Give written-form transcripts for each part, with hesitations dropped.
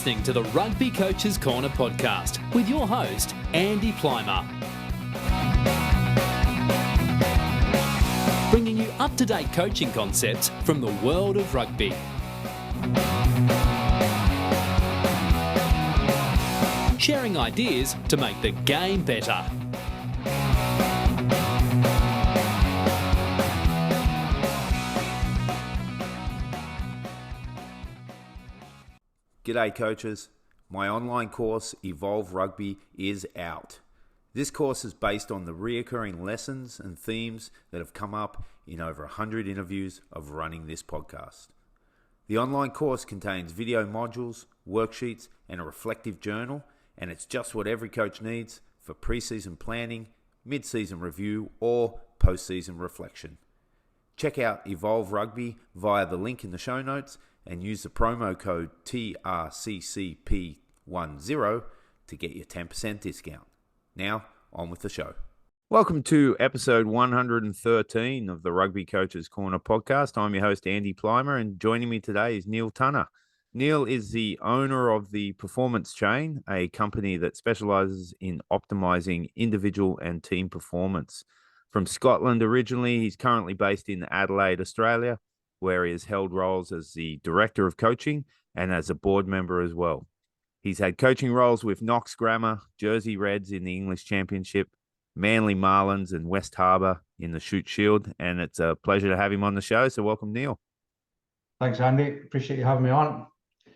listening to the Rugby Coaches Corner podcast with your host, Andy Plimer. Bringing you up-to-date coaching concepts from the world of rugby. Sharing ideas to make the game better. G'day coaches, my online course Evolve Rugby is out. This course is based on the reoccurring lessons and themes that have come up in over 100 interviews of running this podcast. The online course contains video modules, worksheets and a reflective journal, and it's just what every coach needs for pre-season planning, mid-season review or post-season reflection. Check out Evolve Rugby via the link in the show notes and use the promo code TRCCP10 to get your 10% discount. Now, on with the show. Welcome to episode 113 of the Rugby Coaches Corner podcast. I'm your host, Andy Plimer, and joining me today is Neil Tunnah. Neil is the owner of the Performance Chain, a company that specialises in optimising individual and team performance. From Scotland originally, he's currently based in Adelaide, Australia, where he has held roles as the Director of Coaching and as a board member as well. He's had coaching roles with Knox Grammar, Jersey Reds in the English Championship, Manly Marlins and West Harbour in the Shute Shield, and it's a pleasure to have him on the show, so welcome, Neil. Thanks, Andy. Appreciate you having me on.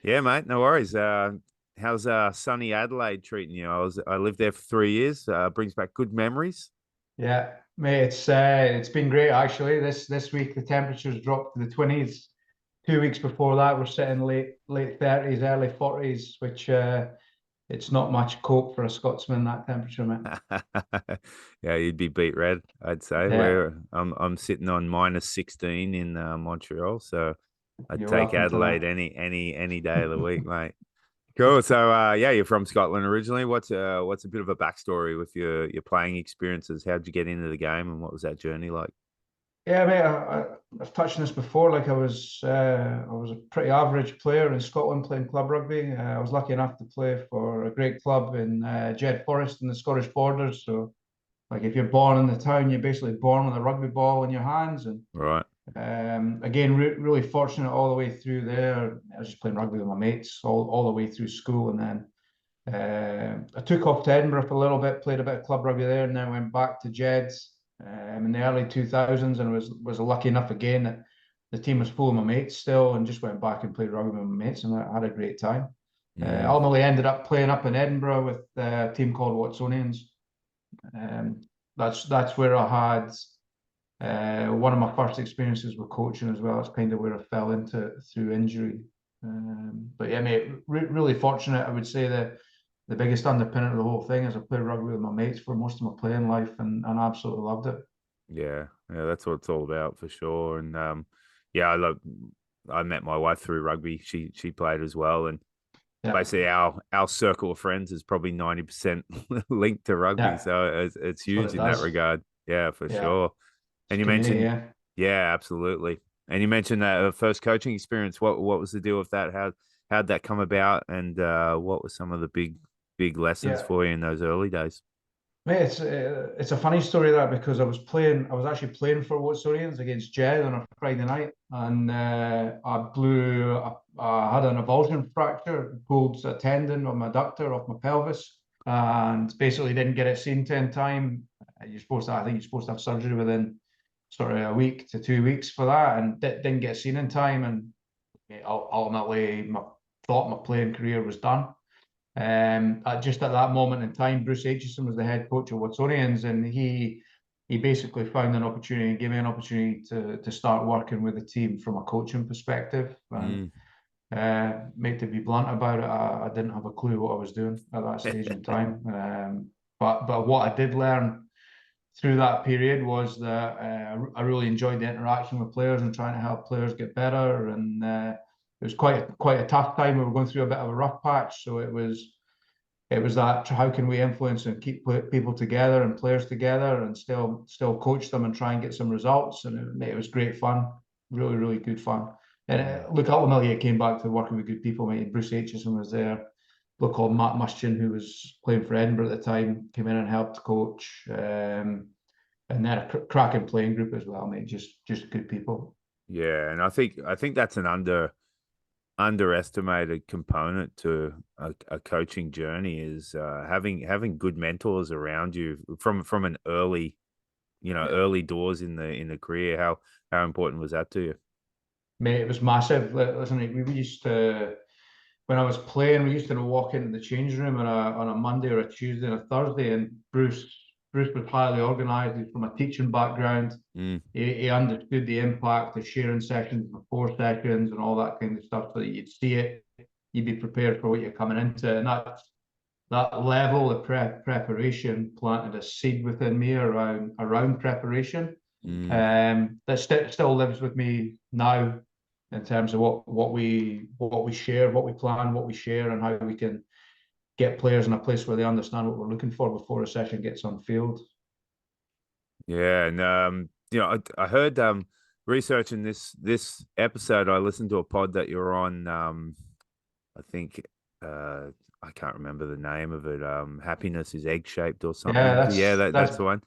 Yeah, mate, no worries. How's sunny Adelaide treating you? I lived there for 3 years. Brings back good memories. Yeah, mate, it's been great actually. This week the temperatures dropped to the 20s. 2 weeks before that we're sitting late 30s, early 40s, which it's not much cope for a Scotsman, that temperature, man. Yeah, you'd be beat red, I'd say. Yeah. I'm sitting on minus 16 in Montreal, so I'd You're take welcome to Adelaide that. any day of the week, mate. Cool. So, you're from Scotland originally. What's a bit of a backstory with your playing experiences? How'd you get into the game, and what was that journey like? Yeah, mate, I've touched on this before. Like I was a pretty average player in Scotland playing club rugby. I was lucky enough to play for a great club in Jed Forest in the Scottish borders. So, like if you're born in the town, you're basically born with a rugby ball in your hands. And Right. again, really fortunate all the way through there. I was just playing rugby with my mates all the way through school, and then I took off to Edinburgh for a little bit, played a bit of club rugby there, and then went back to Jed's in the early 2000s, and was lucky enough again that the team was full of my mates still, and just went back and played rugby with my mates, and I had a great time. Ultimately ended up playing up in Edinburgh with a team called Watsonians. That's where I had one of my first experiences with coaching as well. It's kind of where I fell into through injury. But yeah, mate, really fortunate. I would say that the biggest underpinning of the whole thing is I played rugby with my mates for most of my playing life, and absolutely loved it. Yeah, that's what it's all about for sure. And I met my wife through rugby. She played as well, and basically our circle of friends is probably 90% linked to rugby. Yeah. So it's huge in that regard. Yeah, for sure. And you mentioned, yeah, absolutely. And you mentioned that first coaching experience. What was the deal with that? How'd that come about? And what were some of the big lessons for you in those early days? Mate, it's a funny story that, because I was actually playing for Watsonians against Jed on a Friday night, and I had an avulsion fracture, pulled a tendon of my adductor off my pelvis, and basically didn't get it seen in time. I think you're supposed to have surgery within sort of a week to 2 weeks for that, and didn't get seen in time, and ultimately thought my playing career was done. Just at that moment in time, Bruce Aitchison was the head coach of Watsonians, and he basically found an opportunity and gave me an opportunity to start working with the team from a coaching perspective. And mate, to be blunt about it, I didn't have a clue what I was doing at that stage in time. But what I did learn through that period was that I really enjoyed the interaction with players and trying to help players get better. And it was quite a tough time. We were going through a bit of a rough patch, so it was that how can we influence and keep people together and players together and still coach them and try and get some results. And it was great fun, really good fun. And look, ultimately, it came back to working with good people. Mate, Bruce Aitchison was there. Look, called Matt Mustian, who was playing for Edinburgh at the time, came in and helped coach. And then a cracking playing group as well, mate. Just good people. Yeah, and I think that's an underestimated component to a coaching journey is having good mentors around you from an early, early doors in the career. How important was that to you? Mate, it was massive. Listen, we used to, when I was playing, we used to walk into the change room on a Monday or a Tuesday and a Thursday, and Bruce was highly organised. He's from a teaching background. He understood the impact of sharing sessions before sessions and all that kind of stuff, so that you'd see it, you'd be prepared for what you're coming into, and that level of preparation planted a seed within me around preparation. That still lives with me now in terms of what we share, what we plan, what we share, and how we can get players in a place where they understand what we're looking for before a session gets on field. Yeah, and I heard researching this episode. I listened to a pod that you're on. I think I can't remember the name of it. Happiness is egg shaped or something. That's the one.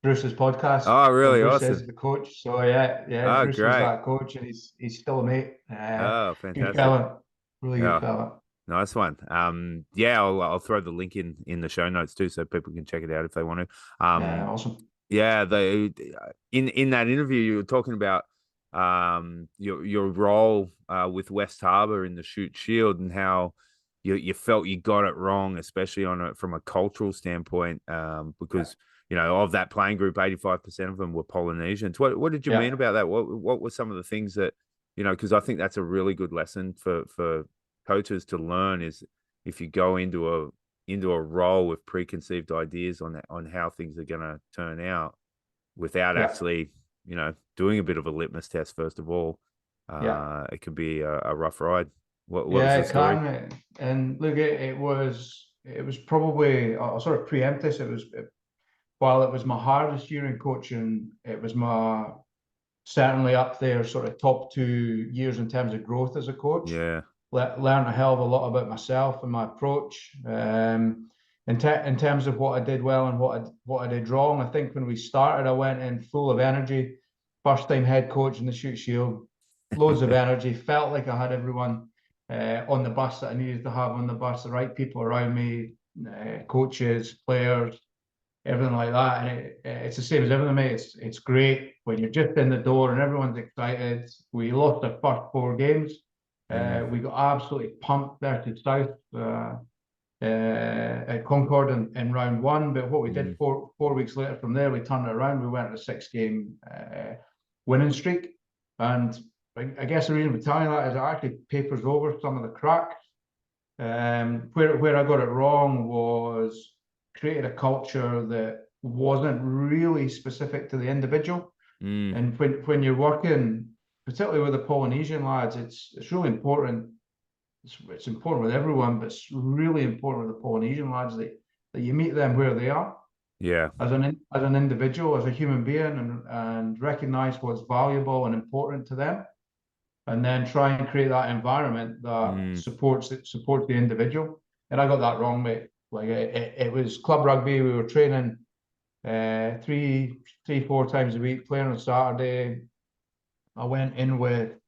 Bruce's podcast. Oh, really? Bruce Awesome. is the coach. So yeah. Oh, Bruce great. was that coach, and he's still a mate. Oh, fantastic. Good fella. Really good fella. Nice one. I'll throw the link in the show notes too, so people can check it out if they want to. Awesome. Yeah, in that interview you were talking about your role with West Harbour in the Shute Shield and how you felt you got it wrong, especially from a cultural standpoint, because of that playing group, 85% of them were Polynesians. What did you mean about that? What were some of the things that because I think that's a really good lesson for coaches to learn is if you go into a role with preconceived ideas on how things are going to turn out without actually doing a bit of a litmus test first of all, it can be a rough ride. What was the story? Can. And look, it was probably, I'll sort of preempt this, while it was my hardest year in coaching, it was certainly up there, sort of top 2 years in terms of growth as a coach. Yeah. Learned a hell of a lot about myself and my approach. In terms of what I did well and what I did wrong, I think when we started, I went in full of energy. First time head coach in the Shute Shield, loads of energy. Felt like I had everyone on the bus that I needed to have on the bus, the right people around me, coaches, players, everything like that. And it's the same as everything, mate. It's great when you're just in the door and everyone's excited. We lost our first 4 games. We got absolutely pumped there to South at Concord in round 1. But what we did 4 weeks later from there, we turned it around. We went on a 6-game winning streak. And I guess the reason for telling that is it actually papers over some of the cracks. Where I got it wrong was created a culture that wasn't really specific to the individual. And when you're working, particularly with the Polynesian lads, it's really important. It's important with everyone, but it's really important with the Polynesian lads that you meet them where they are. Yeah. As an individual, as a human being, and recognize what's valuable and important to them, and then try and create that environment that supports the individual. And I got that wrong, mate. Like it was club rugby. We were training 3-4 times a week, playing on Saturday. I went in with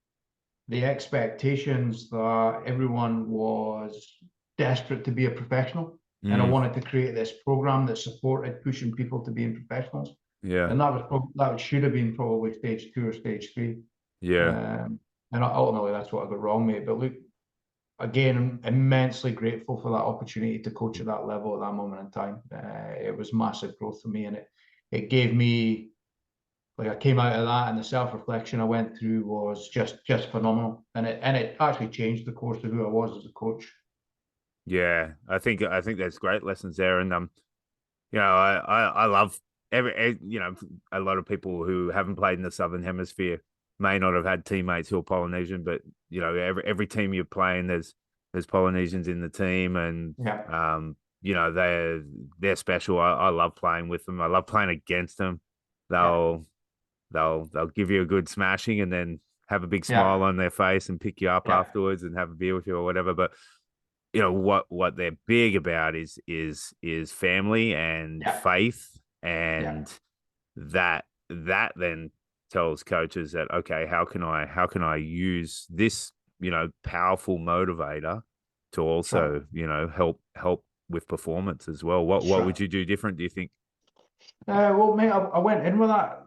the expectations that everyone was desperate to be a professional, and I wanted to create this program that supported pushing people to being professionals. Yeah, and that should have been probably stage 2 or stage 3. Yeah, and ultimately that's what I got wrong, mate. But look, again, I'm immensely grateful for that opportunity to coach at that level at that moment in time. It was massive growth for me, and it gave me, like, I came out of that, and the self-reflection I went through was just phenomenal, and it actually changed the course of who I was as a coach. Yeah, I think there's great lessons there, and I love a lot of people who haven't played in the Southern Hemisphere may not have had teammates who are Polynesian, but every team you're playing, there's Polynesians in the team, and they're special. I love playing with them. I love playing against them. They'll give you a good smashing, and then have a big Yeah. smile on their face and pick you up Yeah. afterwards and have a beer with you or whatever. But what they're big about is family and Yeah. faith, Yeah. and that then tells coaches that, okay, how can I use this powerful motivator to Sure. also help with performance as well. What would Sure. you do different, do you think? Well, mate, I went in with that.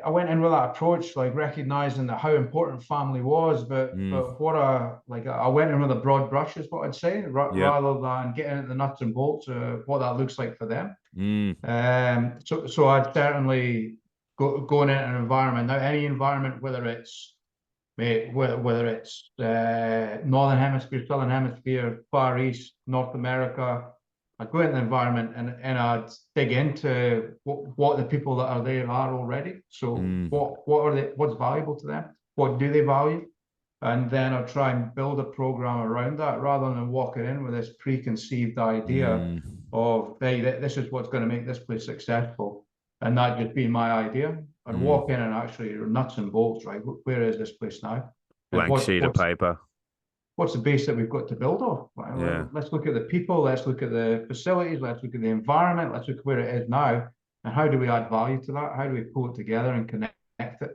I went in with that approach, like recognizing that how important family was, but Mm, but what I went in with a broad brush is what I'd say, yep. rather than getting into the nuts and bolts of what that looks like for them. Mm, So I'd certainly going into an environment now, any environment, whether it's mate, whether it's Northern Hemisphere, Southern Hemisphere, Far East, North America. I'd go into the environment and I'd dig into what the people that are there are already. So mm, what's valuable to them? What do they value? And then I'll try and build a program around that rather than walking in with this preconceived idea mm, of, hey, this is what's going to make this place successful. And that just being my idea. I'd walk mm. in and actually nuts and bolts, right? Where is this place now? And Blank sheet of paper. what's the base that we've got to build off? Yeah. Let's look at the people, let's look at the facilities, let's look at the environment, let's look at where it is now, and how do we add value to that? How do we pull it together and connect it?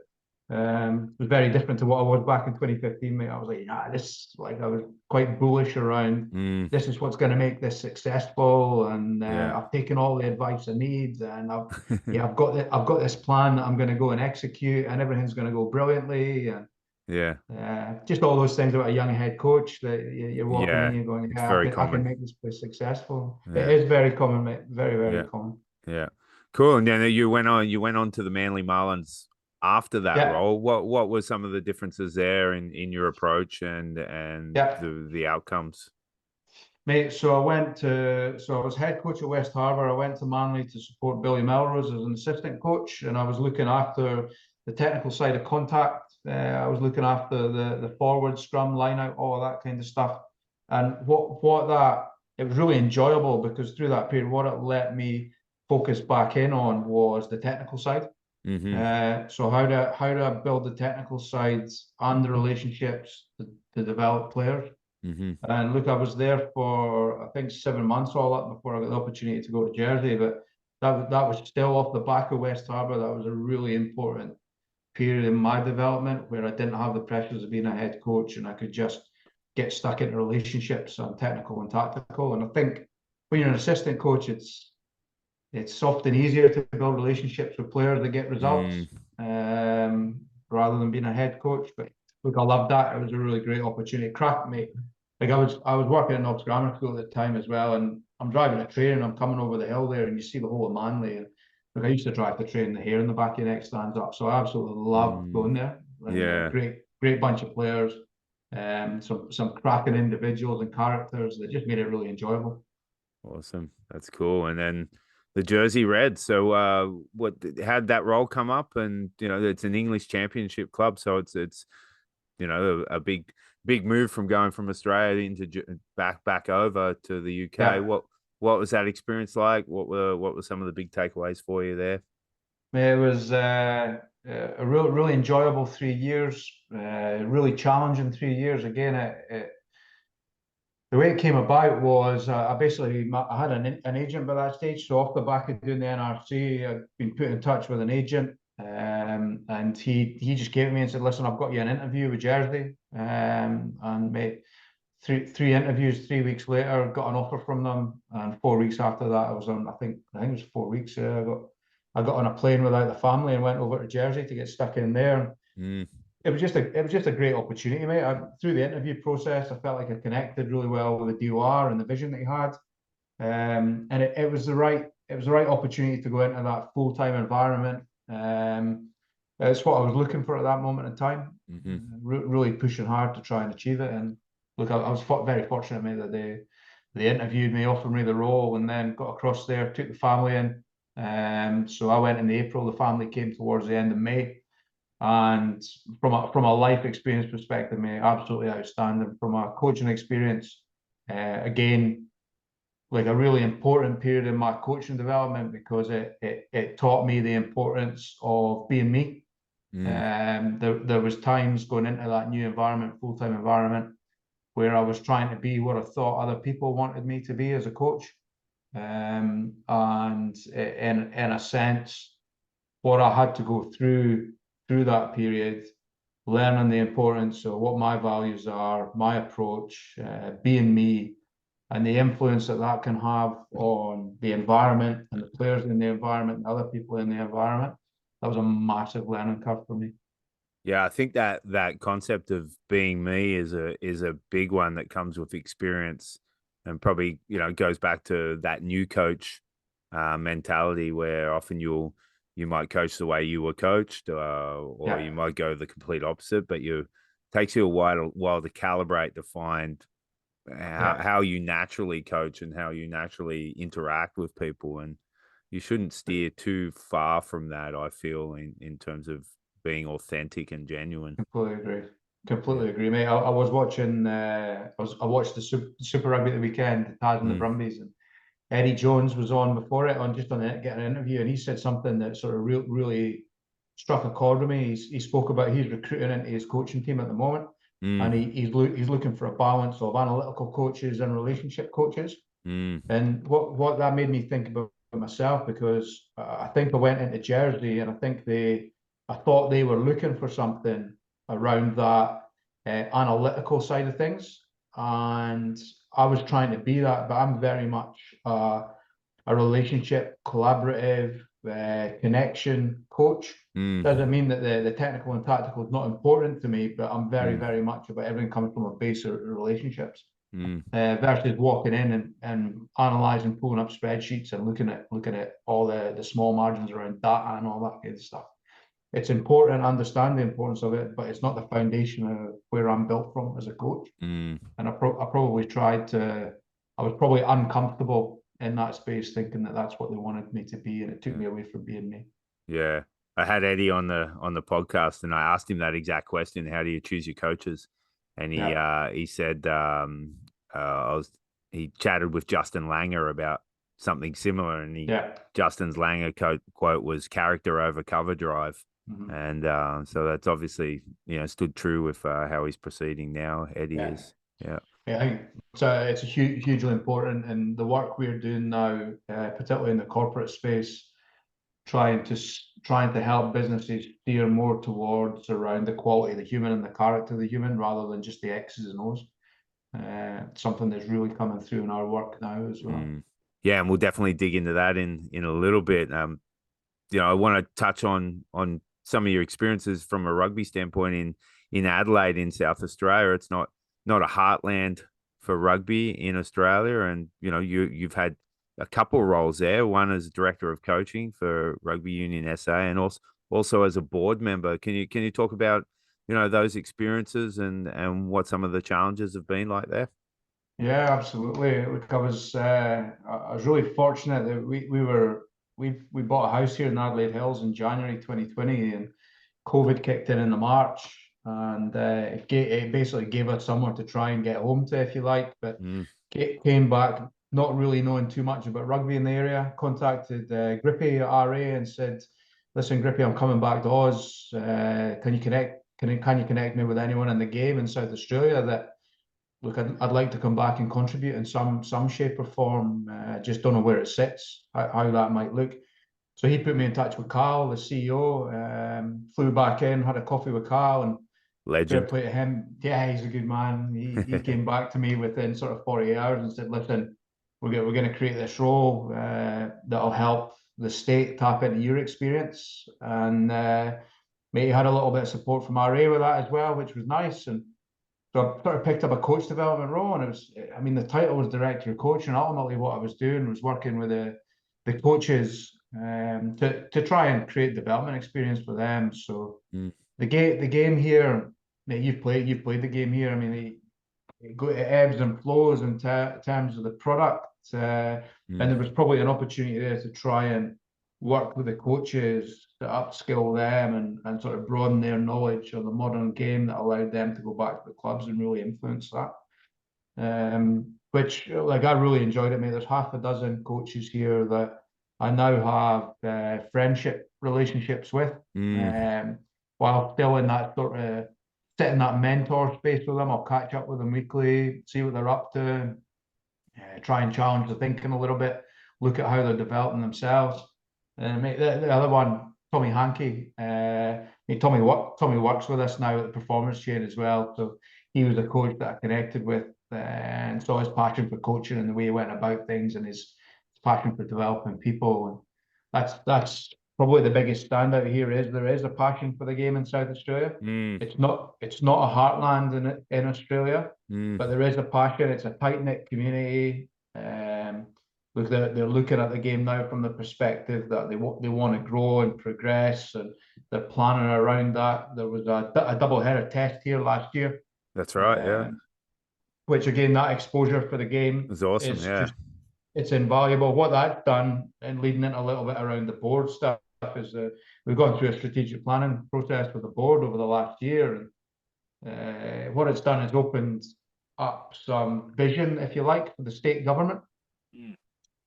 It was very different to what I was back in 2015, mate. I was like, I was quite bullish around Mm, this is what's going to make this successful, and yeah. I've taken all the advice I need, and I've got this plan that I'm going to go and execute, and everything's going to go brilliantly, and Yeah. just all those things about a young head coach that you're walking in, Yeah. you're going, It's yeah, very I can common. make this place successful. It Yeah. is very common, mate. Very, very Yeah. common. Yeah. Cool. And then you went on to the Manly Marlins after that Yeah, role. What were some of the differences there in your approach and yeah. the outcomes? Mate, so I was head coach at West Harbour. I went to Manly to support Billy Melrose as an assistant coach, and I was looking after the technical side of contact. I was looking after the forward scrum, line out, all of that kind of stuff. And it was really enjoyable because through that period, what it let me focus back in on was the technical side. Mm-hmm. So how do I build the technical sides and the relationships to develop players? Mm-hmm. And look, I was there for I think 7 months all up before I got the opportunity to go to Jersey. But that was still off the back of West Harbour. That was a really important period in my development where I didn't have the pressures of being a head coach and I could just get stuck into relationships on technical and tactical. And I think when you're an assistant coach, it's often easier to build relationships with players that get results Mm. rather than being a head coach. But look, I loved that. It was a really great opportunity. Cracked me. Like I was working in Knox Grammar School at the time as well, and I'm driving a train and I'm coming over the hill there, and you see the whole of Manly. And look, I used to drive the train, the hair in the back of your neck stands up. So I absolutely loved Mm. going there. And Yeah. great bunch of players, some cracking individuals and characters that just made it really enjoyable. Awesome. That's cool. And then the Jersey Reds. So how'd that role come up? And it's an English championship club, so it's a big move from going from Australia into back over to the UK. Yeah. What was that experience like? What were some of the big takeaways for you there? It was a really enjoyable 3 years, really challenging 3 years. Again, the way it came about was I had an agent by that stage. So off the back of doing the NRC, I'd been put in touch with an agent, and he just came to me and said, "Listen, I've got you an interview with Jersey," and made three interviews. 3 weeks later, got an offer from them, and 4 weeks after that, I was on. I think it was 4 weeks. I got on a plane without the family and went over to Jersey to get stuck in there. Mm, It was just a great opportunity, mate. Through the interview process, I felt like I connected really well with the DOR and the vision that he had, and it was the right opportunity to go into that full-time environment. It's what I was looking for at that moment in time. hmm Really pushing hard to try and achieve it. And look, I was very fortunate, mate, that they interviewed me, offered me the role, and then got across there, took the family in. So I went in April. The family came towards the end of May. And from a life experience perspective, mate, absolutely outstanding. From a coaching experience, again, like a really important period in my coaching development because it taught me the importance of being me. There was times going into that new environment, full-time environment, where I was trying to be what I thought other people wanted me to be as a coach. And in a sense, what I had to go through that period, learning the importance of what my values are, my approach, being me, and the influence that that can have on the environment and the players in the environment and other people in the environment. That was a massive learning curve for me. Yeah, I think that concept of being me is a big one that comes with experience, and probably goes back to that new coach mentality, where often you might coach the way you were coached, or you might go the complete opposite. But takes you a while to calibrate, to find how you naturally coach and how you naturally interact with people, and you shouldn't steer too far from that, I feel, in terms of being authentic and genuine. Completely agree, mate. I was watching. I watched the Super Rugby at the weekend, the Taz and the Brumbies, and Eddie Jones was on before it, getting an interview, and he said something that sort of really struck a chord with me. He spoke about he's recruiting into his coaching team at the moment, and he's looking for a balance of analytical coaches and relationship coaches. And what that made me think about myself, because I think I went into Jersey, and I thought they were looking for something around that analytical side of things, and I was trying to be that, but I'm very much a relationship, collaborative, connection coach. Doesn't mean that the technical and tactical is not important to me, but I'm very much about everything coming from a base of relationships. Versus walking in and analysing, pulling up spreadsheets and looking at all the small margins around data and all that kind of stuff. It's important to understand the importance of it, but it's not the foundation of where I'm built from as a coach. And I probably I was probably uncomfortable in that space, thinking that that's what they wanted me to be, and it took me away from being me. Yeah, I had Eddie on the podcast, and I asked him that exact question: how do you choose your coaches? And he said he chatted with Justin Langer about something similar, and Justin's Langer quote was "character over cover drive." And so that's obviously stood true with how he's proceeding now. Eddie is. I think it's hugely important, and the work we're doing now, particularly in the corporate space, trying to help businesses steer more towards around the quality of the human and the character of the human, rather than just the X's and O's. Something that's really coming through in our work now as well. Yeah, and we'll definitely dig into that in a little bit. I want to touch on some of your experiences from a rugby standpoint in Adelaide, in South Australia. It's not a heartland for rugby in Australia, and you've had a couple of roles there. One as director of coaching for Rugby Union SA, and also as a board member. Can you talk about those experiences and what some of the challenges have been like there? Yeah, absolutely. Look, I was really fortunate that we bought a house here in Adelaide Hills in January 2020, and COVID kicked in the March, and it basically gave us somewhere to try and get home to, if you like. But came back not really knowing too much about rugby in the area. Contacted Grippy at RA and said, "Listen, Grippy, I'm coming back to Oz. Can you connect me with anyone in the game in South Australia that, look, I'd like to come back and contribute in some shape or form. Just don't know where it sits, how that might look." So he put me in touch with Carl, the CEO. Flew back in, had a coffee with Carl, and legend. Play to him. Yeah, he's a good man. He came back to me within sort of 48 hours and said, "Listen, we're going to create this role that'll help the state tap into your experience." And mate, he had a little bit of support from RA with that as well, which was nice. And so I sort of picked up a coach development role, and the title was director of coaching. Ultimately, what I was doing was working with the coaches to try and create development experience for them. So the game here, mate, you've played the game here. I mean, it ebbs and flows in terms of the product, and there was probably an opportunity there to try and work with the coaches to upskill them and sort of broaden their knowledge of the modern game that allowed them to go back to the clubs and really influence that. Which, like, I really enjoyed it, mate. There's half a dozen coaches here that I now have friendship relationships with. while still in that sort of sit in that mentor space with them. I'll catch up with them weekly, see what they're up to, try and challenge the thinking a little bit, look at how they're developing themselves. And the other one, Tommy Hankey, Tommy works with us now at the performance chain as well. So he was a coach that I connected with and saw his passion for coaching and the way he went about things and his passion for developing people. And that's probably the biggest standout here is there is a passion for the game in South Australia. It's not a heartland in Australia, but there is a passion. It's a tight-knit community. They're looking at the game now from the perspective that they want to grow and progress, and they're planning around that. There was a double-header test here last year. That's right, yeah. Which again, that exposure for the game is awesome. It's invaluable. What that's done, and leading into a little bit around the board stuff, is we've gone through a strategic planning process with the board over the last year, and what it's done is opened up some vision, if you like, for the state government.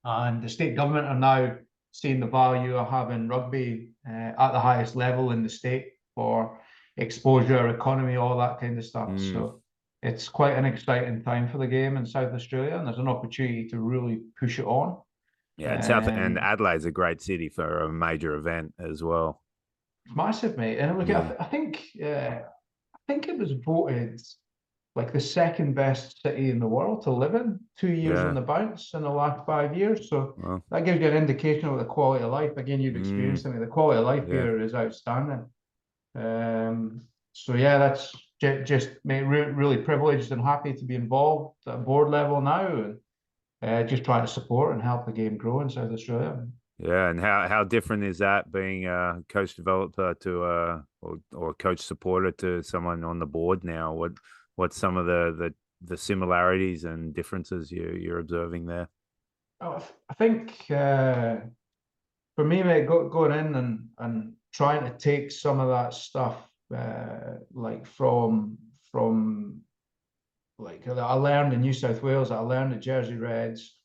And the state government are now seeing the value of having rugby at the highest level in the state for exposure, economy, all that kind of stuff. So it's quite an exciting time for the game in South Australia, and there's an opportunity to really push it on. Yeah, and Adelaide's a great city for a major event as well. Massive, mate. And look, I think it was voted like the second best city in the world to live in 2 years on the bounce in the last 5 years. So that gives you an indication of the quality of life. Again, you've experienced it. The quality of life here is outstanding. So yeah, that's just really privileged and happy to be involved at board level now, and just trying to support and help the game grow in South Australia. Yeah, and how different is that being a coach developer to or a coach supporter to someone on the board now? What's some of the similarities and differences you're observing there? Oh, I think for me, mate, going in and trying to take some of that stuff like from like that I learned in New South Wales, that I learned at Jersey Reds,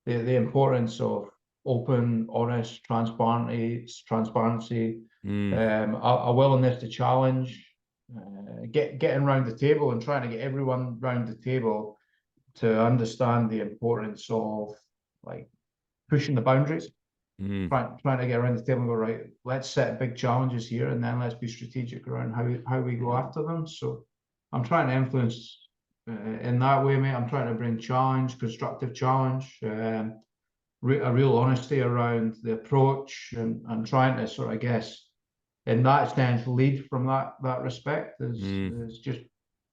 the importance of open, honest, transparency, a willingness to challenge, getting around the table and trying to get everyone round the table to understand the importance of like pushing the boundaries, trying to get around the table and go, right, let's set big challenges here, and then let's be strategic around how we go after them. So I'm trying to influence in that way, mate. I'm trying to bring challenge, constructive challenge, a real honesty around the approach, and trying to sort of, I guess, in that sense, lead from that respect is just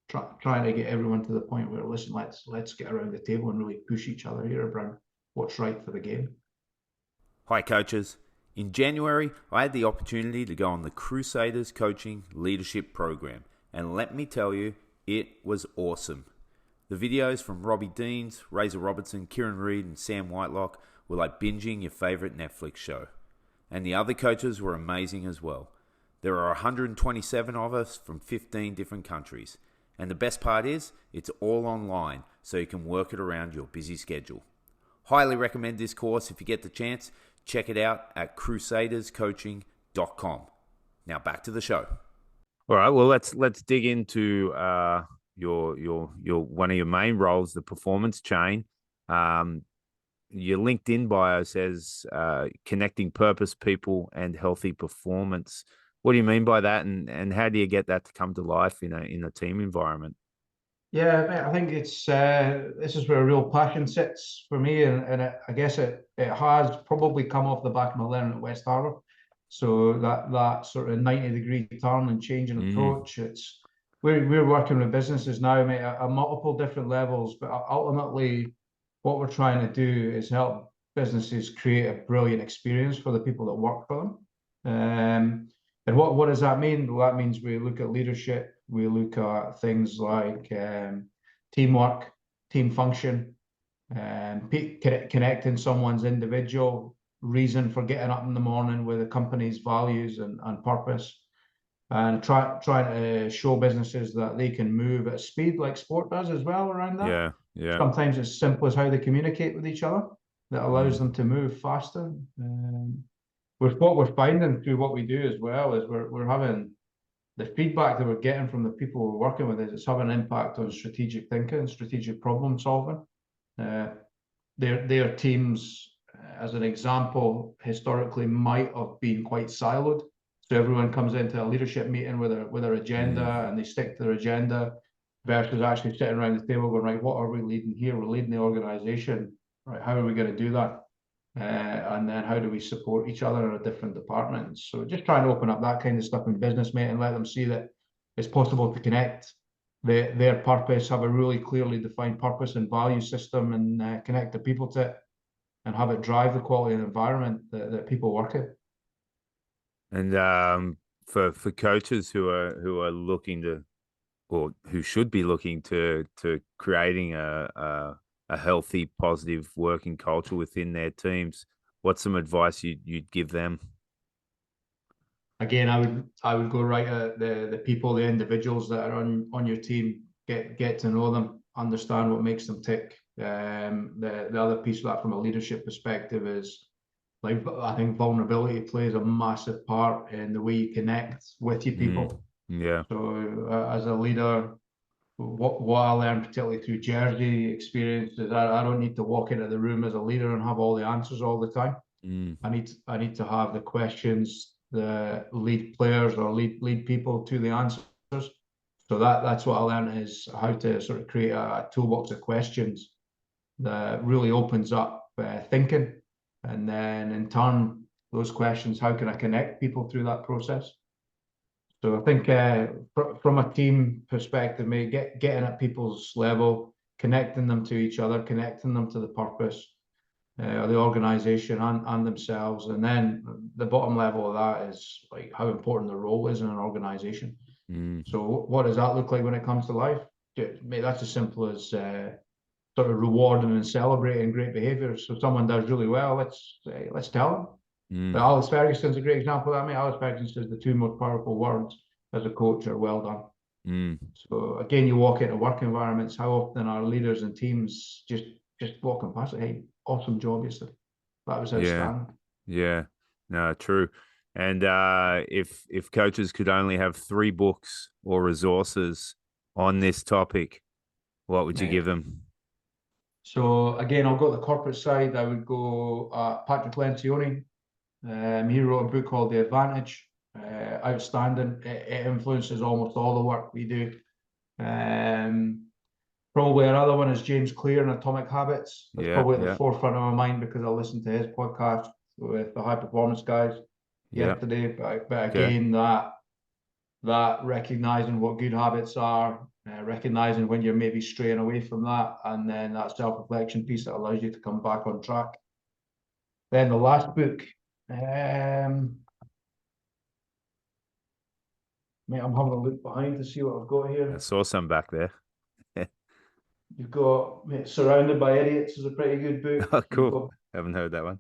trying to get everyone to the point where, listen, let's get around the table and really push each other here around what's right for the game. Hi, coaches. In January, I had the opportunity to go on the Crusaders Coaching Leadership Program, and let me tell you, it was awesome. The videos from Robbie Deans, Razor Robertson, Kieran Reid, and Sam Whitelock were like binging your favourite Netflix show. And the other coaches were amazing as well. There are 127 of us from 15 different countries. And the best part is, it's all online, so you can work it around your busy schedule. Highly recommend this course if you get the chance. Check it out at crusaderscoaching.com. Now back to the show. All right, well, let's dig into your one of your main roles, the performance chain. Your LinkedIn bio says connecting purpose, people, and healthy performance. What do you mean by that, and how do you get that to come to life in a team environment? Yeah, I think it's this is where a real passion sits for me, and I guess it has probably come off the back of my learning at West Harbour. So that sort of 90-degree turn and change in approach. We're working with businesses now, mate, at multiple different levels, but ultimately what we're trying to do is help businesses create a brilliant experience for the people that work for them. And what does that mean? Well, that means we look at leadership, we look at things like teamwork, team function, connecting someone's individual reason for getting up in the morning with the company's values and purpose, and trying to show businesses that they can move at speed like sport does as well around that. Yeah. Sometimes it's simple as how they communicate with each other that allows them to move faster. With what we're finding through what we do as well is we're having the feedback that we're getting from the people we're working with is it's having an impact on strategic thinking, strategic problem solving. Their teams, as an example, historically might have been quite siloed. So everyone comes into a leadership meeting with their agenda and they stick to their agenda, versus actually sitting around the table going, right, what are we leading here? We're leading the organization, right? How are we going to do that? And then how do we support each other in our different departments? So just trying to open up that kind of stuff in business, mate, and let them see that it's possible to connect their purpose, have a really clearly defined purpose and value system, and connect the people to it, and have it drive the quality of the environment that people work in. And for coaches who are looking to, or who should be looking to creating a healthy, positive working culture within their teams, what's some advice you'd give them? Again, I would go right at the people, the individuals that are on your team. Get to know them, understand what makes them tick. The other piece of that from a leadership perspective is, like, I think vulnerability plays a massive part in the way you connect with your people. Yeah. So as a leader, what I learned particularly through Jersey experience is I don't need to walk into the room as a leader and have all the answers all the time. I need to have the questions, the lead players or lead people to the answers. So that's what I learned, is how to sort of create a toolbox of questions that really opens up thinking, and then in turn those questions, how can I connect people through that process? So I think from a team perspective, mate, getting at people's level, connecting them to each other, connecting them to the purpose, the organization and themselves. And then the bottom level of that is like how important the role is in an organization. So what does that look like when it comes to life? Mate, that's as simple as sort of rewarding and celebrating great behavior. So if someone does really well, let's tell them. But Alex Ferguson's a great example of that, mate. Alex Ferguson says the two most powerful words as a coach are well done. So again, you walk into work environments, how often are leaders and teams just walking past it? Hey, awesome job yesterday. That was outstanding. Yeah. No, true. And if coaches could only have 3 books or resources on this topic, what would you give them? So again, I'll go to the corporate side. I would go Patrick Lencioni. He wrote a book called The Advantage. Outstanding. It influences almost all the work we do. Probably another one is James Clear and Atomic Habits. That's probably at the forefront of my mind because I listened to his podcast with the high performance guys yesterday. But again, that recognizing what good habits are, recognizing when you're maybe straying away from that, and then that self-reflection piece that allows you to come back on track. Then the last book, mate, I'm having a look behind to see what I've got here. I saw some back there. You've got, mate, Surrounded by Idiots is a pretty good book. Oh, cool. Haven't heard that one.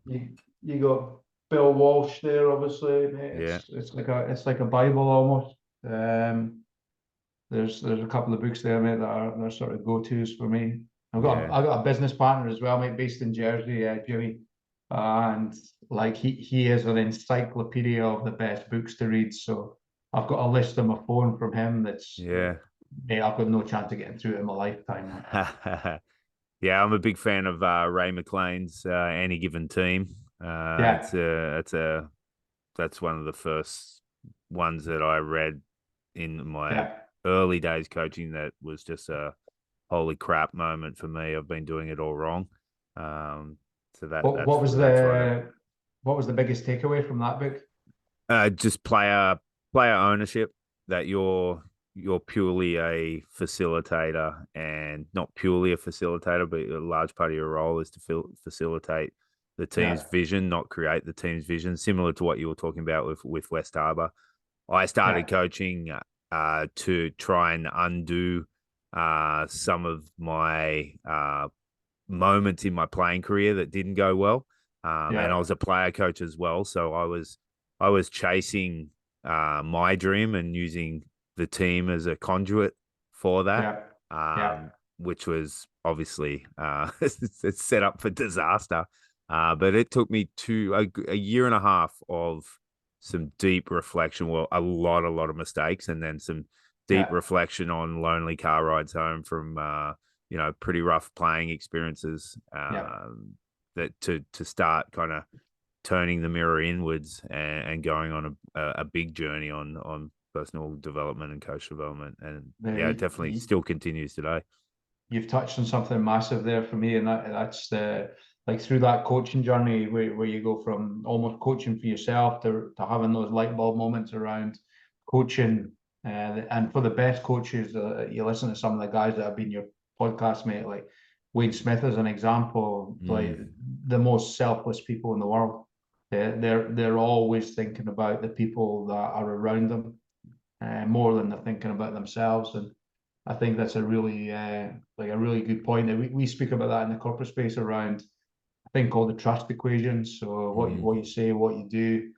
You got Bill Walsh there, obviously, mate. It's like a Bible almost. There's a couple of books there, mate, that are sort of go-tos for me. I've got a business partner as well, mate, based in Jersey, Jimmy, and like he is an encyclopedia of the best books to read. So I've got a list on my phone from him that's mate, I've got no chance of getting through it in my lifetime. Yeah, I'm a big fan of Ray McLean's Any Given Team. That's one of the first ones that I read in my early days coaching. That was just a holy crap moment for me. I've been doing it all wrong. So what was the biggest takeaway from that book? Just player ownership. That you're purely a facilitator, and not purely a facilitator, but a large part of your role is to facilitate the team's vision, not create the team's vision. Similar to what you were talking about with West Harbour. I started coaching to try and undo some of my moments in my playing career that didn't go well. And I was a player coach as well, so I was chasing my dream and using the team as a conduit for that, which was obviously it's set up for disaster. But it took me a year and a half of some deep reflection, well, a lot of mistakes, and then some deep Yeah. reflection on lonely car rides home from pretty rough playing experiences. Yeah. That to start kind of turning the mirror inwards and going on a big journey on personal development and coach development, and it definitely still continues today. You've touched on something massive there for me, and that's the like through that coaching journey where you go from almost coaching for yourself to having those light bulb moments around coaching. And for the best coaches, you listen to some of the guys that have been your podcast mate, like Wade Smith as an example, like the most selfless people in the world. They're always thinking about the people that are around them, more than they're thinking about themselves. And I think that's a really a really good point. And we speak about that in the corporate space around a thing called the trust equation. So what you say, what you do,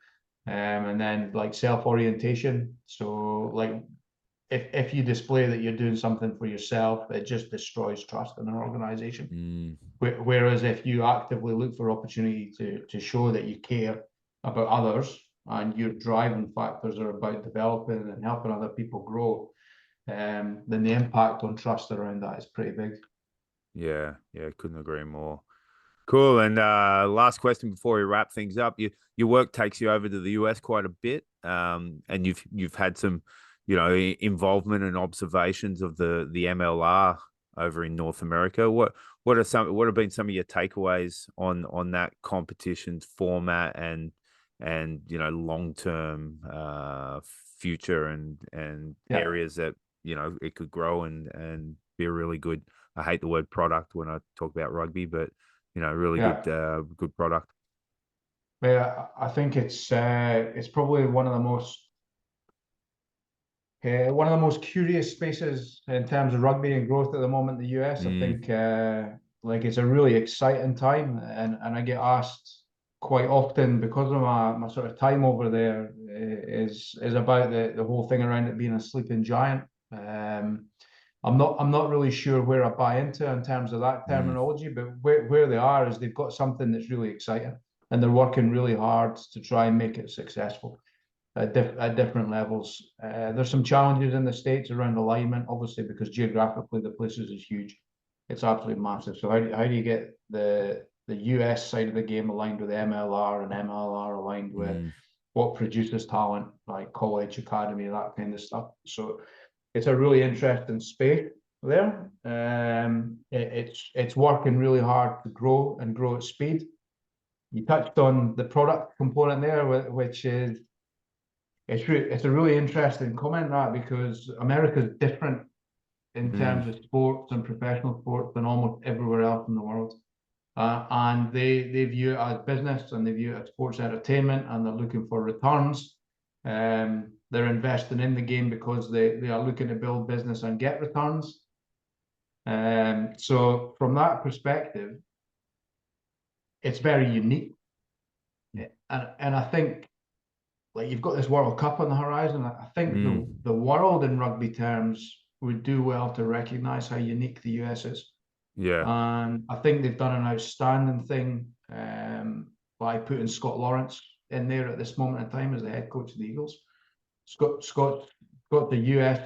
and then like self-orientation. So like if you display that you're doing something for yourself, it just destroys trust in an organization. Whereas if you actively look for opportunity to show that you care about others and your driving factors are about developing and helping other people grow, then the impact on trust around that is pretty big. Yeah, couldn't agree more. Cool. And last question before we wrap things up. Your work takes you over to the US quite a bit, and you've had some, involvement and observations of the MLR over in North America. What have been some of your takeaways on that competition's format and long term future and areas that it could grow and be a really good. I hate the word product when I talk about rugby, but really good product. Yeah, I think it's probably one of the most curious spaces in terms of rugby and growth at the moment in the US. I think like it's a really exciting time, and I get asked quite often because of my sort of time over there is about the whole thing around it being a sleeping giant. I'm not really sure where I buy into in terms of that terminology, but where they are is they've got something that's really exciting, and they're working really hard to try and make it successful at different levels. There's some challenges in the States around alignment, obviously, because geographically the places is huge. It's absolutely massive. So how do you get the US side of the game aligned with MLR and MLR aligned with what produces talent, like college, academy, that kind of stuff. So it's a really interesting space there. It's working really hard to grow at speed. You touched on the product component there, which is it's a really interesting comment, that, because America's different in terms of sports and professional sports than almost everywhere else in the world. And they view it as business, and they view it as sports entertainment, and they're looking for returns. They're investing in the game because they are looking to build business and get returns. So from that perspective, it's very unique. And I think, like, you've got this World Cup on the horizon. I think the world in rugby terms would do well to recognise how unique the US is. Yeah. And I think they've done an outstanding thing by putting Scott Lawrence in there at this moment in time as the head coach of the Eagles. Scott's got the US.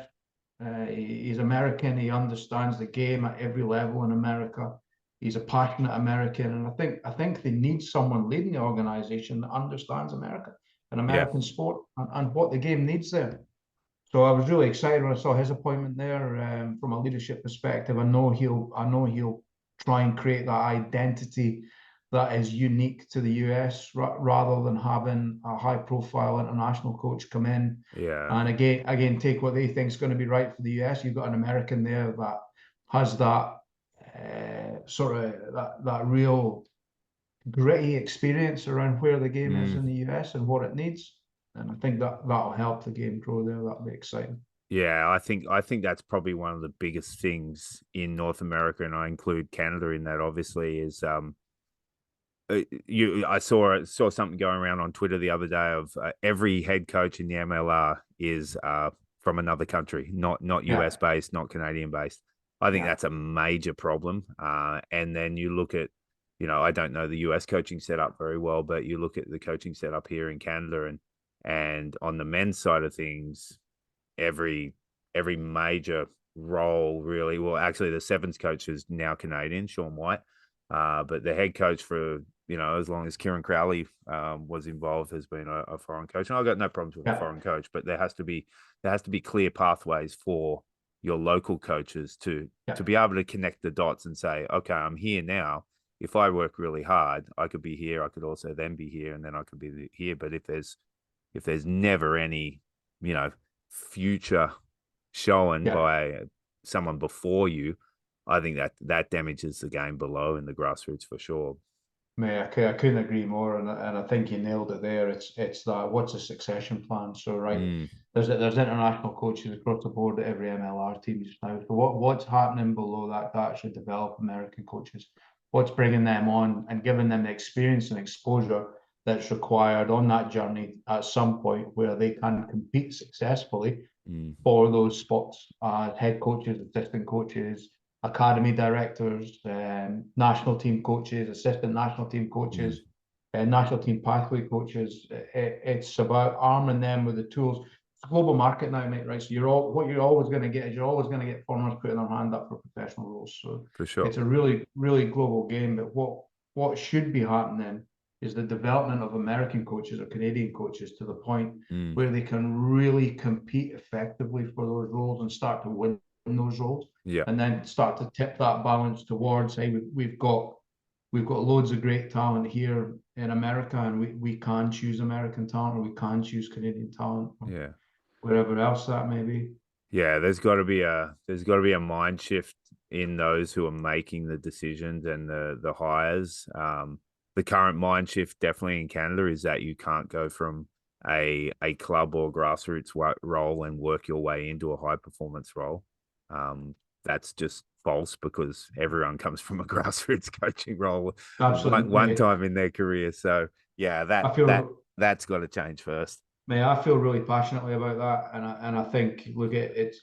He's American. He understands the game at every level in America. He's a passionate American, and I think they need someone leading the organization that understands America and American sport and what the game needs there. So I was really excited when I saw his appointment there. From a leadership perspective, I know he'll try and create that identity that is unique to the US, rather than having a high-profile international coach come in. Yeah. And again, take what they think is going to be right for the US. You've got an American there that has that sort of that real gritty experience around where the game is in the US and what it needs. And I think that'll help the game grow there. That'll be exciting. Yeah, I think that's probably one of the biggest things in North America, and I include Canada in that. Obviously, is I saw something going around on Twitter the other day of every head coach in the MLR is from another country, not US based, not Canadian based. I think that's a major problem. And then you look at, I don't know the US coaching setup very well, but you look at the coaching setup here in Canada, And on the men's side of things, every major role really, well, actually the sevens coach is now Canadian, Sean White, but the head coach for, as long as Kieran Crowley was involved, has been a foreign coach. And I've got no problems with a foreign coach, but there has to be clear pathways for your local coaches to be able to connect the dots and say, okay, I'm here now. If I work really hard, I could be here. I could also then be here, and then I could be here. But if there's never any, future shown by someone before you, I think that damages the game below in the grassroots for sure. Mate, I couldn't agree more, and I think you nailed it there. It's that, what's the succession plan? So there's international coaches across the board at every MLR team just now. So what's happening below that to actually develop American coaches? What's bringing them on and giving them the experience and exposure that's required on that journey at some point where they can compete successfully for those spots as head coaches, assistant coaches, academy directors, national team coaches, assistant national team coaches, national team pathway coaches. It's about arming them with the tools. It's a global market now, mate, right? So what you're always going to get is you're always going to get foreigners putting their hand up for professional roles. So for sure, it's a really, really global game. But what should be happening is the development of American coaches or Canadian coaches to the point where they can really compete effectively for those roles and start to win those roles, and then start to tip that balance towards, hey, we've got loads of great talent here in America, and we can choose American talent, or we can choose Canadian talent, wherever else that may be. Yeah, there's got to be a mind shift in those who are making the decisions and the hires. The current mind shift definitely in Canada is that you can't go from a club or grassroots role and work your way into a high performance role. That's just false, because everyone comes from a grassroots coaching role one time in their career. So yeah, that's got to change first. Mate, I feel really passionately about that, and I think, look, it's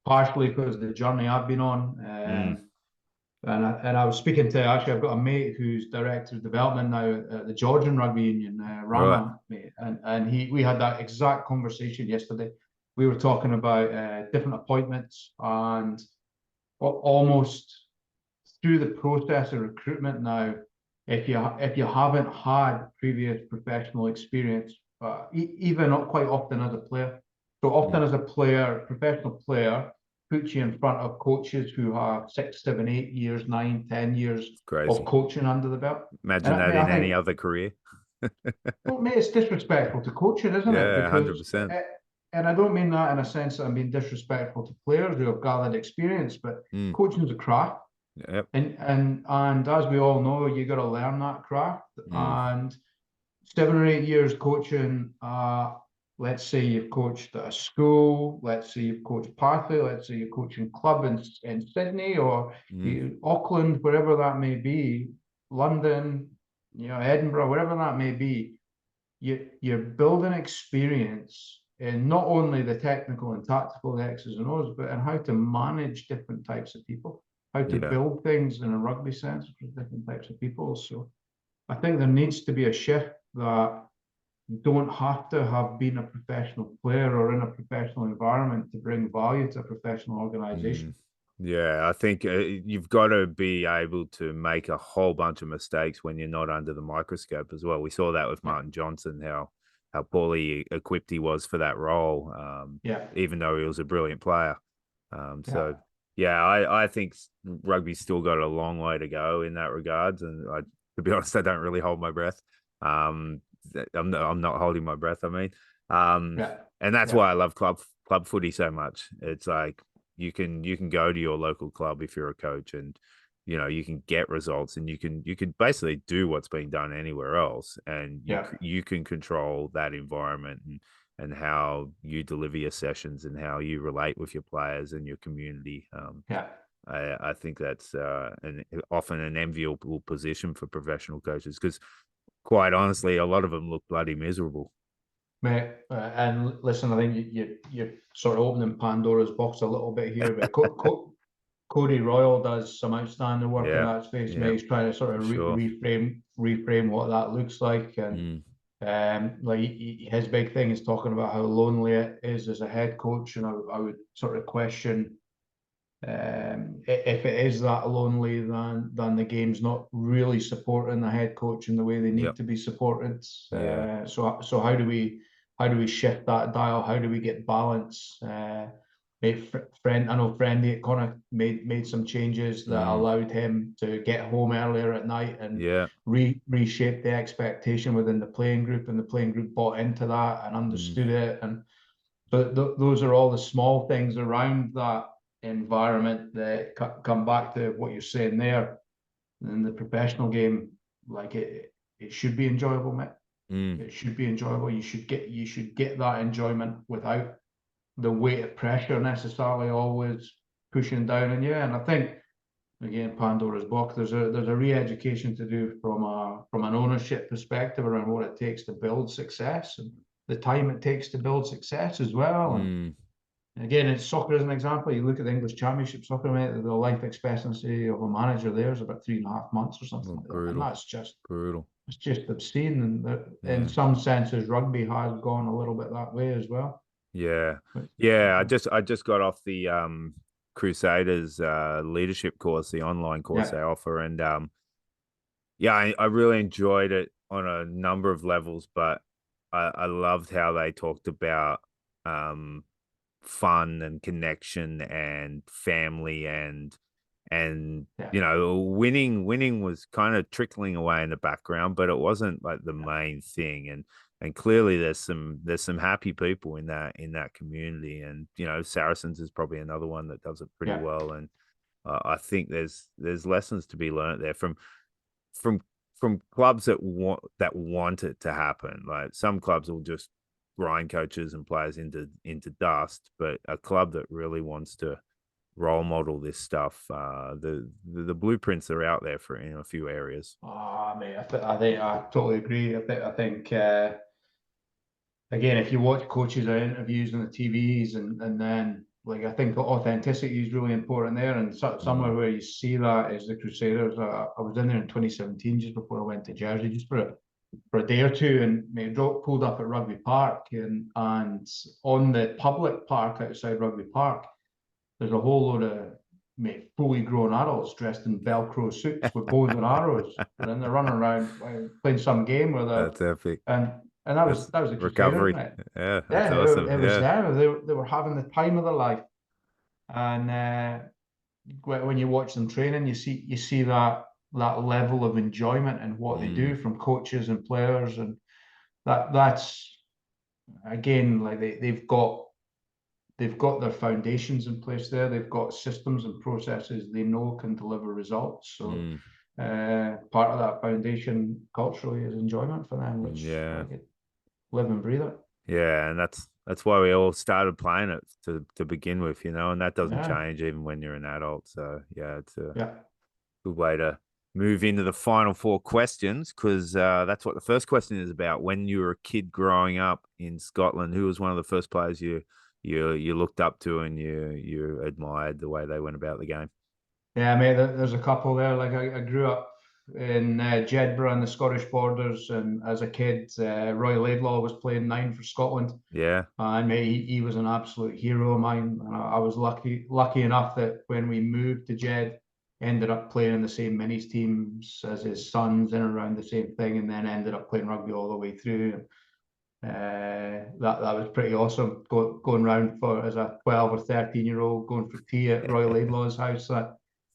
partially because of the journey I've been on. And I was speaking to, actually, I've got a mate who's director of development now at the Georgian Rugby Union, Rama, mate, and we had that exact conversation yesterday. We were talking about different appointments, and almost through the process of recruitment now, if you haven't had previous professional experience, even not quite often as a player, so often as a player, professional player, puts you in front of coaches who have 6, 7, 8 years, 9, 10 years of coaching under the belt. Imagine that in any other career. Well, mate, it's disrespectful to coaching, isn't it? Yeah, 100%. And I don't mean that in a sense that I'm being disrespectful to players who have gathered experience, but coaching is a craft. Yep. And as we all know, you got to learn that craft. And 7 or 8 years coaching, let's say you've coached at a school, let's say you've coached pathway, let's say you're coaching club in Sydney or Auckland, wherever that may be, London, Edinburgh, wherever that may be, you're building experience in not only the technical and tactical X's and O's, but in how to manage different types of people, how to build things in a rugby sense with different types of people. So I think there needs to be a shift that you don't have to have been a professional player or in a professional environment to bring value to a professional organization. Yeah, I think you've got to be able to make a whole bunch of mistakes when you're not under the microscope as well. We saw that with Martin Johnson, how poorly equipped he was for that role, even though he was a brilliant player. So, I think rugby's still got a long way to go in that regards. And to be honest, I don't really hold my breath. I'm not holding my breath, I mean. And that's why I love club footy so much. It's like you can go to your local club if you're a coach, and you can get results, and you can basically do what's being done anywhere else, and you can control that environment and how you deliver your sessions and how you relate with your players and your community. I think that's often an enviable position for professional coaches, because quite honestly, a lot of them look bloody miserable. Mate, and listen, I think you're sort of opening Pandora's box a little bit here, but Cody Royal does some outstanding work in that space, mate. He's trying to sort of reframe what that looks like, and Like his big thing is talking about how lonely it is as a head coach, and I would sort of question if it is that lonely, then the game's not really supporting the head coach in the way they need to be supported. So how do we shift that dial? How do we get balance? I know Friendly kind of made some changes that allowed him to get home earlier at night and reshape the expectation within the playing group, and the playing group bought into that and understood it. And so those are all the small things around that environment that come back to what you're saying there. In the professional game, like it should be enjoyable, mate. It should be enjoyable. You should get that enjoyment without the weight of pressure necessarily always pushing down on you. And I think, again, Pandora's box, there's a re-education to do from an ownership perspective around what it takes to build success and the time it takes to build success as well. And again, it's soccer as an example. You look at the English Championship soccer, mate, the life expectancy of a manager there is about 3.5 months or something like that. And that's just brutal. It's just obscene. And in some senses, rugby has gone a little bit that way as well. Yeah. I just got off the Crusaders leadership course, the online course they offer, and I really enjoyed it on a number of levels, but I loved how they talked about fun and connection and family and winning was kind of trickling away in the background, but it wasn't like the main thing. And clearly there's some happy people in that community, and Saracens is probably another one that does it pretty well. And I think there's lessons to be learned there from clubs that want it to happen. Like some clubs will just grind coaches and players into dust, but a club that really wants to role model this stuff, the blueprints are out there for in a few areas. Oh, mate, I think I totally agree. I think again, if you watch coaches or interviews on the TVs, and then like I think the authenticity is really important there. And somewhere where you see that is the Crusaders. I was in there in 2017 just before I went to Jersey, just for a day or two, and mate, pulled up at Rugby Park, and on the public park outside Rugby Park, there's a whole load of fully grown adults dressed in Velcro suits with bows and arrows, and then they're running around playing some game with a. That's epic. And that was a recovery. Crusader, That's awesome. It was them. They were having the time of their life, and when you watch them training, you see that level of enjoyment and what they do from coaches and players, and that's again like they've got their foundations in place there. They've got systems and processes they know can deliver results. So part of that foundation culturally is enjoyment for them, which live and breathe it. Yeah, and that's why we all started playing it to begin with, and that doesn't change even when you're an adult. So it's a good way to move into the final four questions, because that's what the first question is about. When you were a kid growing up in Scotland, who was one of the first players you looked up to and you admired the way they went about the game? Yeah, mate, there's a couple there. Like I grew up in Jedburgh on the Scottish borders, and as a kid, Roy Laidlaw was playing 9 for Scotland. Yeah, and mate, he was an absolute hero of mine. And I was lucky enough that when we moved to Jed, ended up playing in the same minis teams as his sons, in and around the same thing, and then ended up playing rugby all the way through. That was pretty awesome. Going round for as a 12 or 13-year-old, going for tea at Roy Laidlaw's house.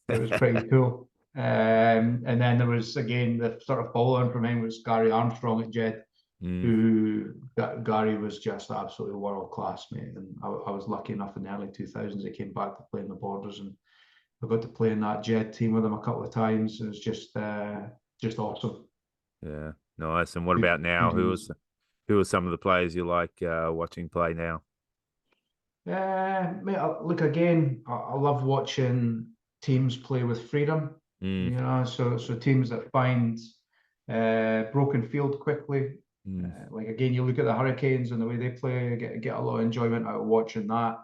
It was pretty cool. And then there was, again, the sort of follow-on from him was Gary Armstrong at Jed, who Gary was just absolutely world class, mate. And I was lucky enough in the early 2000s. He came back to play in the Borders, and I got to play in that Jed team with him a couple of times. It was just awesome. Yeah, nice. And what about now? Who are some of the players you like watching play now? Mate, look, again, I love watching teams play with freedom. So teams that find broken field quickly. Like again, you look at the Hurricanes and the way they play, get a lot of enjoyment out of watching that.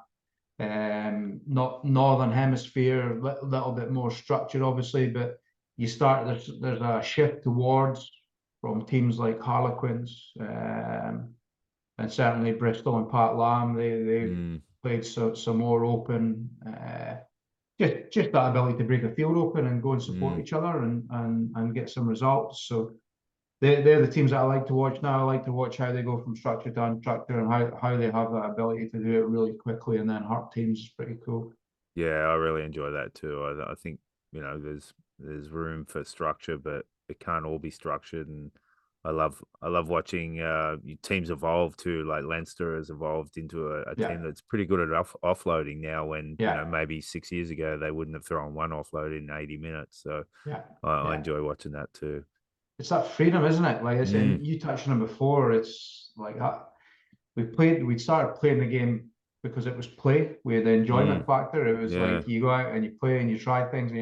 Not Northern Hemisphere, little bit more structured, obviously, but there's a shift towards from teams like Harlequins, and certainly Bristol and Pat Lam. They played some more open. Just that ability to break a field open and go and support each other and get some results. So they're the teams that I like to watch now. I like to watch how they go from structure to unstructure and how they have that ability to do it really quickly and then hurt teams is pretty cool. Yeah, I really enjoy that too. I think, there's room for structure, but it can't all be structured. And I love watching teams evolve too. Like Leinster has evolved into a team that's pretty good at offloading now. When maybe 6 years ago they wouldn't have thrown one offload in 80 minutes. So I enjoy watching that too. It's that freedom, isn't it? Like and you touched on it before. It's like we started playing the game because it was play. We had the enjoyment factor. It was like you go out and you play and you try things,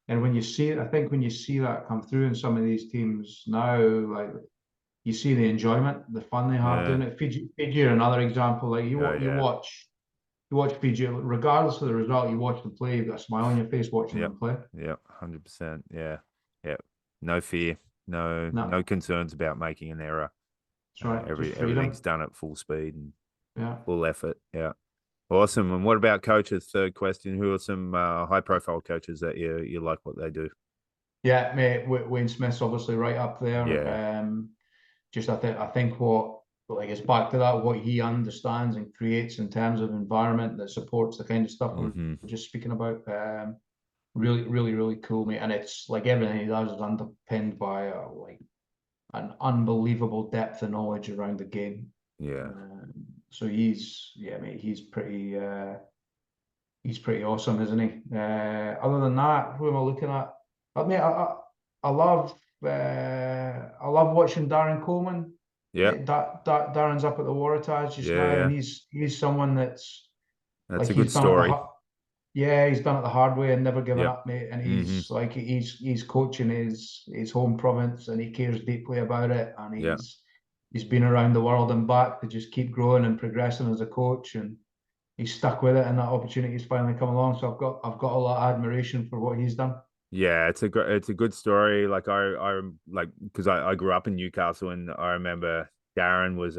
and when you see it, I think when you see that come through in some of these teams now, like you see the enjoyment, the fun they have doing it. Fiji are another example. Like you watch Fiji, regardless of the result, you watch them play. You've got a smile on your face watching them play. Yeah, 100%. Yeah. No fear. No concerns about making an error. That's right. Everything's done at full speed and full effort. Yeah. Awesome. And what about coaches? Third question: who are some high-profile coaches that you like what they do? Yeah, mate. Wayne Smith's obviously right up there. Yeah. I think what it's back to that what he understands and creates in terms of environment that supports the kind of stuff we're just speaking about. Really, really, really cool, mate. And it's like everything he does is underpinned by an unbelievable depth of knowledge around the game. Yeah. So he's pretty awesome, isn't he? Other than that, who am I looking at? I love watching Darren Coleman. Yeah. Darren's up at the Waratahs just now, and he's someone that's a good story. He's done it the hard way and never given up, mate. And he's coaching his home province, and he cares deeply about it. And he's been around the world and back to just keep growing and progressing as a coach, and he's stuck with it. And that opportunity's finally come along. So I've got a lot of admiration for what he's done. Yeah, it's a good story. Like I because I grew up in Newcastle, and I remember Darren was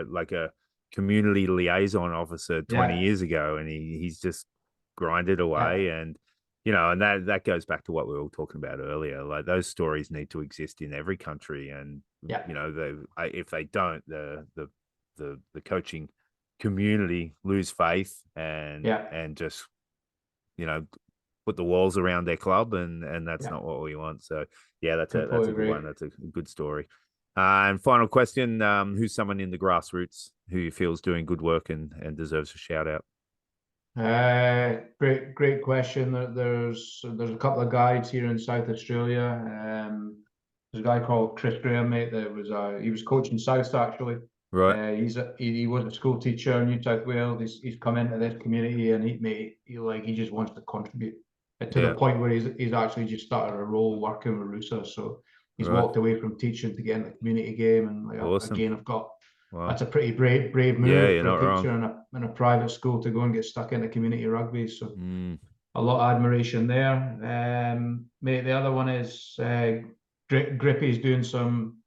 like a community liaison officer 20 years ago, and he's just grinded away. And and that goes back to what we were all talking about earlier. Like those stories need to exist in every country, and if they don't, the coaching community lose faith and just put the walls around their club, and that's not what we want. So that's a good one. That's a good story. And final question: who's someone in the grassroots who you feel is doing good work and deserves a shout out? Great question. There's a couple of guides here in South Australia. There's a guy called Chris Graham, mate. He was coaching South actually. Right. He was a school teacher in New South Wales. He's come into this community, and he just wants to contribute to the point where he's actually just started a role working with Rusa. So he's walked away from teaching to get in the community game. And awesome. Again, that's a pretty brave move for a teacher in a private school to go and get stuck into community rugby. So a lot of admiration there. Mate, the other one is Grippy's doing some.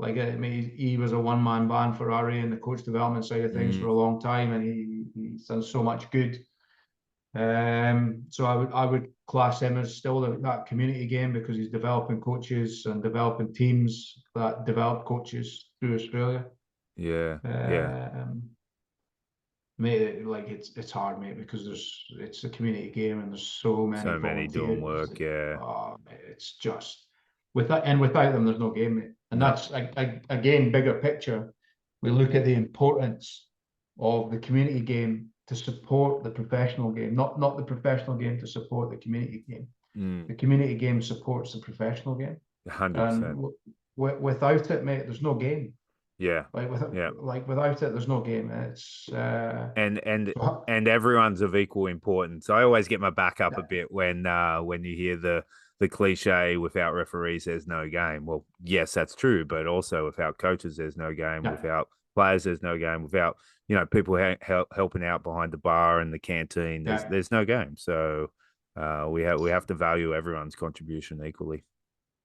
He was a one-man band for RA in the coach development side of things for a long time, and he's done so much good. So I would class him as still that community game, because he's developing coaches and developing teams that develop coaches through Australia. Mate, it's hard, mate, because it's a community game and there's so many doing work. Oh, mate, it's just without them there's no game, mate. And that's again bigger picture. We look at the importance of the community game to support the professional game, not the professional game to support the community game. The community game supports the professional game. 100%. Without it, mate, there's no game. Without it, there's no game. It's and everyone's of equal importance. I always get my back up a bit when you hear the cliche, without referees there's no game. Well, yes, that's true, but also without coaches there's no game. Without players there's no game. Without people helping out behind the bar and the canteen, there's no game. So we have to value everyone's contribution equally.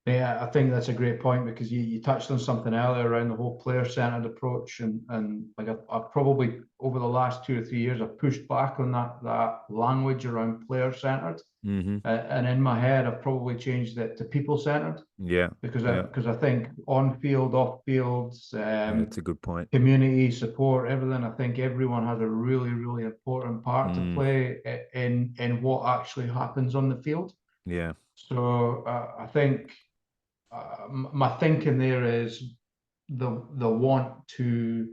Yeah, I think that's a great point because you touched on something earlier around the whole player-centered approach, and like I've probably over the last 2 or 3 years I've pushed back on that language around player-centered, and in my head I've probably changed it to people-centered. Yeah, because I think on field, off field, that's a good point. community support, everything. I think everyone has a really, really important part to play in what actually happens on the field. Yeah. So I think my thinking there is the want to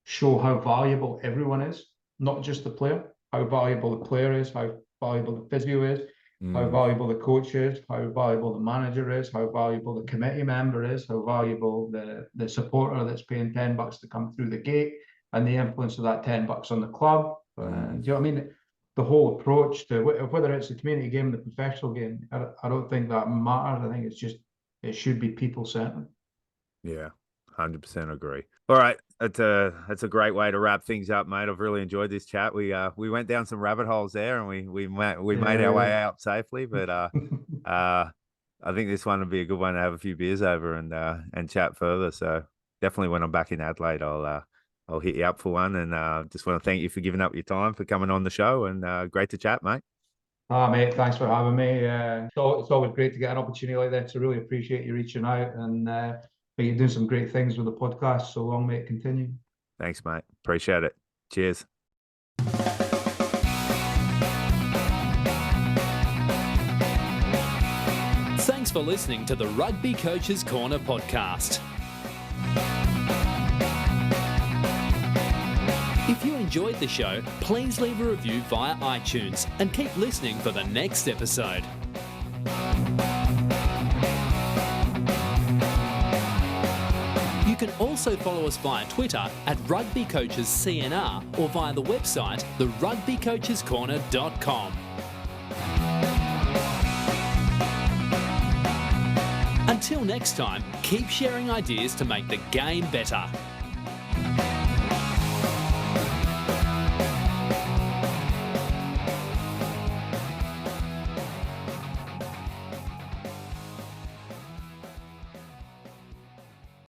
show how valuable everyone is, not just the player. How valuable the player is, how valuable the physio is, how valuable the coach is, how valuable the manager is, how valuable the committee member is, how valuable the supporter that's paying $10 to come through the gate, and the influence of that $10 on the club. Do you know what I mean? The whole approach to whether it's the community game, the professional game, I don't think that matters. I think it's just it should be people centered. Yeah, 100% agree. All right, that's a great way to wrap things up, mate. I've really enjoyed this chat. We went down some rabbit holes there, and we made our way out safely. But I think this one would be a good one to have a few beers over and chat further. So definitely when I'm back in Adelaide, I'll hit you up for one. And just want to thank you for giving up your time for coming on the show, and great to chat, mate. Mate, thanks for having me. It's always great to get an opportunity like that. So really appreciate you reaching out, and you're doing some great things with the podcast. So long may it continue. Thanks, mate. Appreciate it. Cheers. Thanks for listening to the Rugby Coaches Corner podcast. If you enjoyed the show, please leave a review via iTunes and keep listening for the next episode. You can also follow us via Twitter at RugbyCoachesCNR or via the website therugbycoachescorner.com. Until next time, keep sharing ideas to make the game better.